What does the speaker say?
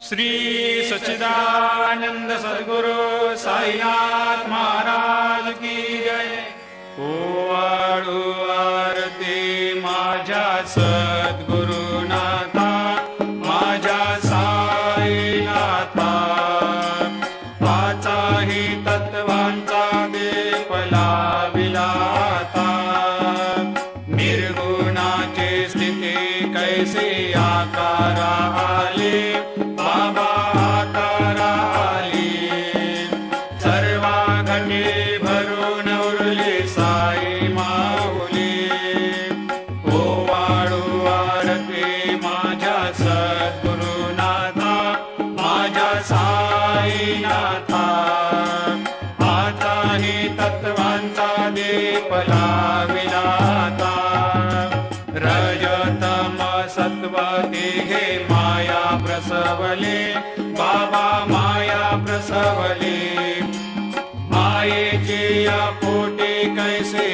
श्री सच्चिदानंद सद्गुरु साईनाथ महाराज की जय। ओवाळू आरती माझ्या सद्गुरुनाथा, माझ्या साईनाथा, पाचाही तत्वांचा दीप लाविला आता। निर्गुणाची स्थिती कैसे आकारा आले, बाबा आकारा आली। सर्वा घटे भरून उरली साई माऊली। ओवाळू आरती माझ्या सद्गुरुनाथा, माझ्या साईनाथा, आताही तत्वांचा दीप लाविला आता। रजतम सत्व तिघे माया प्रसवले, बाबा माया प्रसवले। मायेची या पोटी कैसे